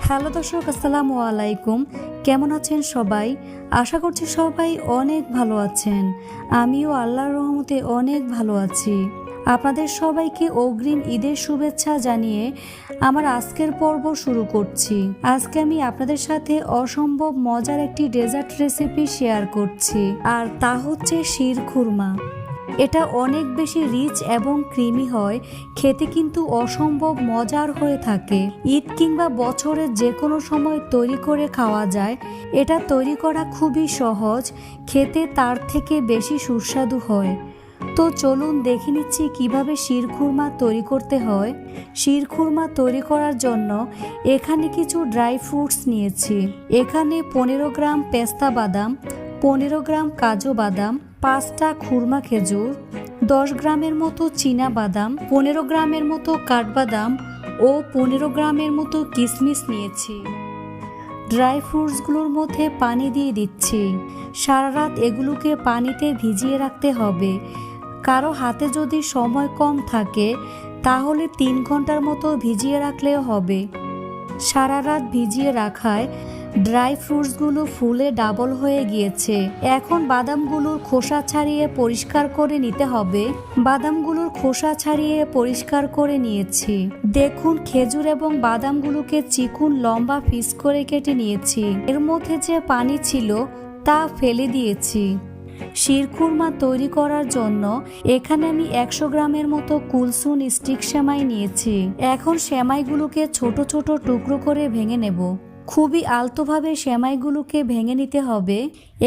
Hello দর্শক, আসসালামু আলাইকুম। কেমন আছেন সবাই? আশা করছি সবাই অনেক ভালো আছেন। আমিও আল্লাহর রহমতে অনেক ভালো আছি। আপনাদের সবাইকে অগ্রিম ঈদের শুভেচ্ছা জানিয়ে আমার আজকের পর্ব শুরু করছি। আজকে আমি আপনাদের সাথে অসম্ভব মজার একটি ডেজার্ট রেসিপি শেয়ার করছি, আর তা হচ্ছে শির খুরমা। এটা অনেক বেশি রিচ এবং ক্রিমি হয়, খেতে কিন্তু অসম্ভব মজার হয়ে থাকে। ঈদ কিংবা বছরের যে কোনো সময় তৈরি করে খাওয়া যায়। এটা তৈরি করা খুবই সহজ, খেতে তার থেকে বেশি সুস্বাদু হয়। তো চলুন দেখে নিচ্ছি কিভাবে শির খুরমা তৈরি করতে হয়। শির খুরমা তৈরি করার জন্য এখানে কিছু ড্রাই ফ্রুটস নিয়েছি। এখানে 15 গ্রাম পেস্তা বাদাম, 15 গ্রাম কাজু বাদাম, 5টা খুরমা খেজুর, 10 গ্রামের মতো চীনা বাদাম, 15 গ্রামের মতো কাঠবাদাম ও 15 গ্রামের মতো কিশমিশ নিয়েছি। ড্রাই ফ্রুটসগুলোর মধ্যে পানি দিয়ে দিচ্ছি। সারা রাত এগুলোকে পানিতে ভিজিয়ে রাখতে হবে। কারো হাতে যদি সময় কম থাকে তাহলে 3 ঘন্টার মতো ভিজিয়ে রাখলেও হবে। সারা রাত ভিজিয়ে রাখায় ড্রাই ফ্রুটসগুলো ফুলে ডাবল হয়ে গিয়েছে। এখন বাদামগুলোর খোসা ছাড়িয়ে পরিষ্কার করে নিতে হবে। বাদামগুলোর খোসা ছাড়িয়ে পরিষ্কার করে নিয়েছি। দেখুন, খেজুর এবং বাদামগুলোকে চিকন লম্বা পিস করে কেটে নিয়েছি। এর মধ্যে যে পানি ছিল তা ফেলে দিয়েছি। শির খুরমা তৈরি করার জন্য এখানে আমি 100 গ্রামের মতো কুলসুন স্টিক সেমাই নিয়েছি। এখন সেমাইগুলোকে ছোট ছোট টুকরো করে ভেঙে নেব। খুবই আলতোভাবে সেমাইগুলোকে ভেঙে নিতে হবে।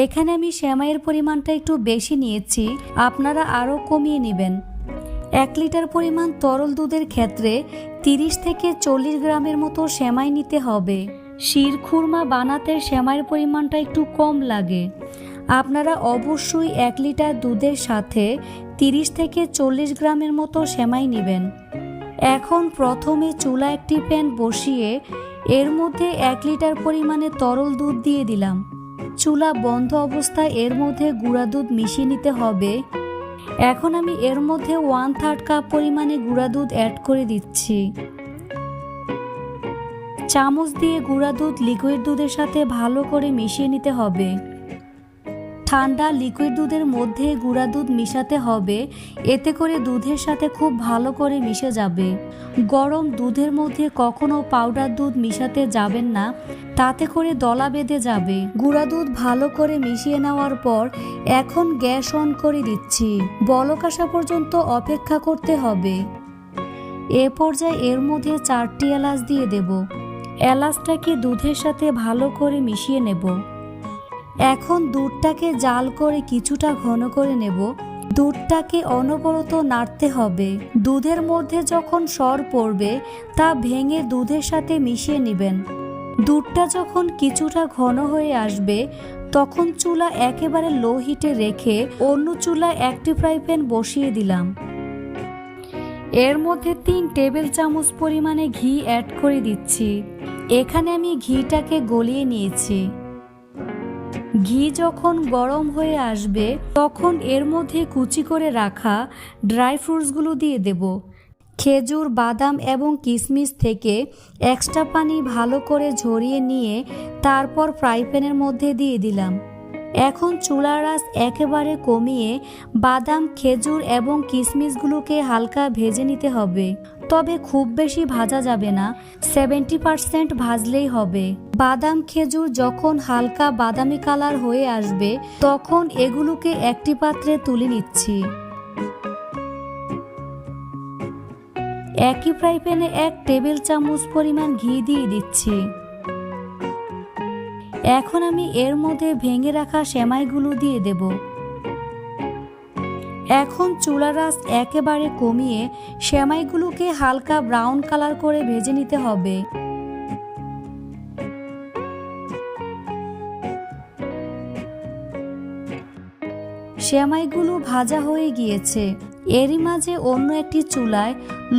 এখানে আমি সেমাইয়ের পরিমাণটা একটু বেশি নিয়েছি, আপনারা আরও কমিয়ে নেবেন। 1 লিটার পরিমাণ তরল দুধের ক্ষেত্রে 30 থেকে 40 গ্রামের মতো সেমাই নিতে হবে। শির খুরমা বানাতে সেমাইয়ের পরিমাণটা একটু কম লাগে। আপনারা অবশ্যই 1 লিটার দুধের সাথে 30 থেকে 40 গ্রামের মতো সেমাই নেবেন। এখন প্রথমে চুলা একটি প্যান বসিয়ে এর মধ্যে 1 লিটার পরিমাণে তরল দুধ দিয়ে দিলাম। চুলা বন্ধ অবস্থায় এর মধ্যে গুঁড়া দুধ মিশিয়ে নিতে হবে। এখন আমি এর মধ্যে 1/3 কাপ পরিমাণে গুঁড়া দুধ অ্যাড করে দিচ্ছি। চামচ দিয়ে গুঁড়া দুধ লিকুইড দুধের সাথে ভালো করে মিশিয়ে নিতে হবে। ঠান্ডা লিকুইড দুধের মধ্যে গুঁড়া দুধ মিশাতে হবে, এতে করে দুধের সাথে খুব ভালো করে মিশে যাবে। গরম দুধের মধ্যে কখনো পাউডার দুধ মিশাতে যাবেন না, তাতে করে দলা বেঁধে যাবে। গুঁড়া দুধ ভালো করে মিশিয়ে নেওয়ার পর এখন গ্যাস অন করে দিচ্ছি। বলক আসা পর্যন্ত অপেক্ষা করতে হবে। এ পর্যায়ে এর মধ্যে 4টি এলাচ দিয়ে দেব। এলাচটাকে দুধের সাথে ভালো করে মিশিয়ে নেব। এখন দুধটাকে জাল করে কিছুটা ঘন করে নেব। দুধটাকে অনবরত নাড়তে হবে। দুধের মধ্যে যখন সর পড়বে তা ভেঙে দুধের সাথে মিশিয়ে নেবেন। দুধটা যখন কিছুটা ঘন হয়ে আসবে তখন চুলা একেবারে লো হিটে রেখে অন্য চুলায় একটি ফ্রাই প্যান বসিয়ে দিলাম। এর মধ্যে 3 টেবিল চামচ পরিমাণে ঘি অ্যাড করে দিচ্ছি। এখানে আমি ঘিটাকে গলিয়ে নিয়েছি। ঘি যখন গরম হয়ে আসবে তখন এর মধ্যে কুচি করে রাখা ড্রাই ফ্রুটসগুলো দিয়ে দেব। খেজুর, বাদাম এবং কিশমিশ থেকে এক্সট্রা পানি ভালো করে ঝরিয়ে নিয়ে তারপর ফ্রাই প্যানের মধ্যে দিয়ে দিলাম। এখন চুলার আঁচ একেবারে কমিয়ে বাদাম, খেজুর এবং কিশমিশগুলোকে হালকা ভেজে নিতে হবে। তবে খুব বেশি ভাজা যাবে না, 70% ভাজলেই হবে। বাদাম, খেজুর যখন হালকা বাদামি কালার হয়ে আসবে তখন এগুলোকে একটি পাত্রে তুলে নিচ্ছি। একই ফ্রাই প্যানে 1 টেবিল চামচ পরিমাণ ঘি দিয়ে দিচ্ছি। এখন আমি এর মধ্যে ভেঙে রাখা সেমাইগুলো দিয়ে দেব। এখন চুলার আঁচ একেবারে কমিয়ে সেমাইগুলোকে হালকা ব্রাউন কালার করে ভেজে নিতে হবে। সেমাইগুলো ভাজা হয়ে গিয়েছে। এরই মাঝে অন্য একটি চুলায়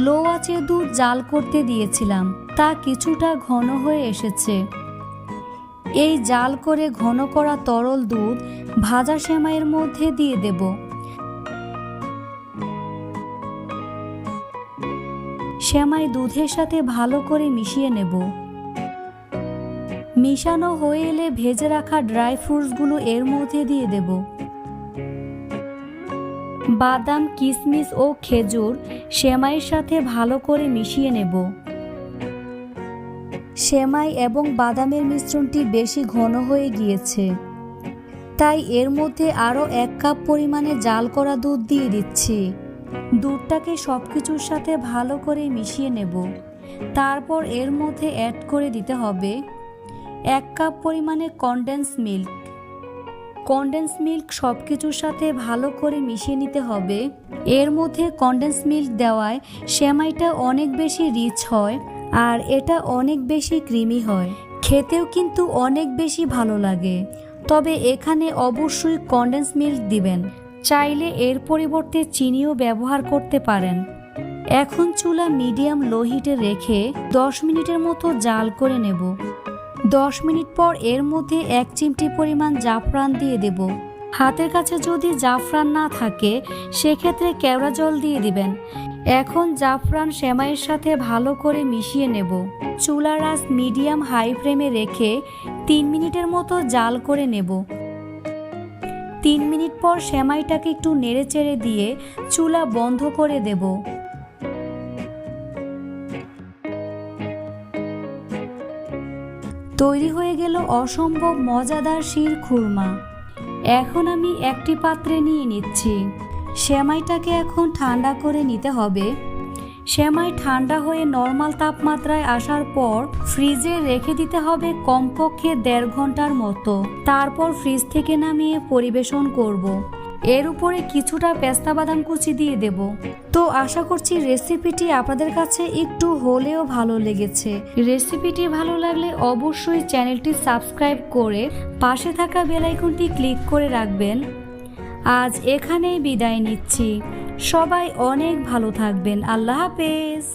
লো আঁচে দুধ জাল করতে দিয়েছিলাম, তা কিছুটা ঘন হয়ে এসেছে। এই জাল করে ঘন করা তরল দুধ ভাজা সেমাইয়ের মধ্যে দিয়ে দেব। সেমাই দুধের সাথে ভালো করে মিশিয়ে নেব। মিশানো হয়ে এলে ভেজে রাখা ড্রাই ফ্রুটসগুলো এর মধ্যে দিয়ে দেব। বাদাম, কিশমিশ ও খেজুর সেমাইয়ের সাথে ভালো করে মিশিয়ে নেব। সেমাই এবং বাদামের মিশ্রণটি বেশি ঘন হয়ে গিয়েছে, তাই এর মধ্যে আরও 1 কাপ পরিমাণে জাল করা দুধ দিয়ে দিচ্ছি। দুধটাকে সব কিছুর সাথে ভালো করে মিশিয়ে নেব। তারপর এর মধ্যে অ্যাড করে দিতে হবে 1 কাপ পরিমাণে কনডেন্স মিল্ক সব কিছুর সাথে ভালো করে মিশিয়ে নিতে হবে। এর মধ্যে কনডেন্স মিল্ক দেওয়ায় সেমাইটা অনেক বেশি রিচ হয় আর এটা অনেক বেশি ক্রিমি হয়, খেতেও কিন্তু অনেক বেশি ভালো লাগে। তবে এখানে অবশ্যই কনডেন্স মিল্ক দিবেন, চাইলে এর পরিবর্তে চিনিও ব্যবহার করতে পারেন। এখন চুলা মিডিয়াম লো হিটে রেখে 10 মিনিটের মতো জাল করে নেব। 10 মিনিট পর এর মধ্যে 1 চিমটি পরিমাণ জাফরান দিয়ে দেব। হাতের কাছে যদি জাফরান না থাকে সেক্ষেত্রে কেওড়া জল দিয়ে দিবেন। এখন জাফরান সেমাইয়ের সাথে ভালো করে মিশিয়ে নেব। চুলার আঁচ মিডিয়াম হাই ফ্লেমে রেখে 3 মিনিটের মতো জাল করে নেব। 3 মিনিট পর সেমাইটাকে একটু নেড়েচেড়ে দিয়ে চুলা বন্ধ করে দেব। তৈরি হয়ে গেল অসম্ভব মজাদার শির খুরমা। এখন আমি একটি পাত্রে নিয়ে নিচ্ছি। সেমাইটাকে এখন ঠান্ডা করে নিতে হবে। সেমাই ঠান্ডা হয়ে নর্মাল তাপমাত্রায় আসার পর ফ্রিজে রেখে দিতে হবে কমপক্ষে 1.5 ঘন্টার মতো। তারপর ফ্রিজ থেকে নামিয়ে পরিবেশন করব। এর উপরে কিছুটা পেস্তা বাদাম কুচি দিয়ে দেব। তো আশা করছি রেসিপিটি আপনাদের কাছে একটু হলেও ভালো লেগেছে। রেসিপিটি ভালো লাগলে অবশ্যই চ্যানেলটি সাবস্ক্রাইব করে পাশে থাকা বেল আইকনটি ক্লিক করে রাখবেন। আজ এখানেই বিদায় নিচ্ছি। সবাই অনেক ভালো থাকবেন। আল্লাহ হাফেজ।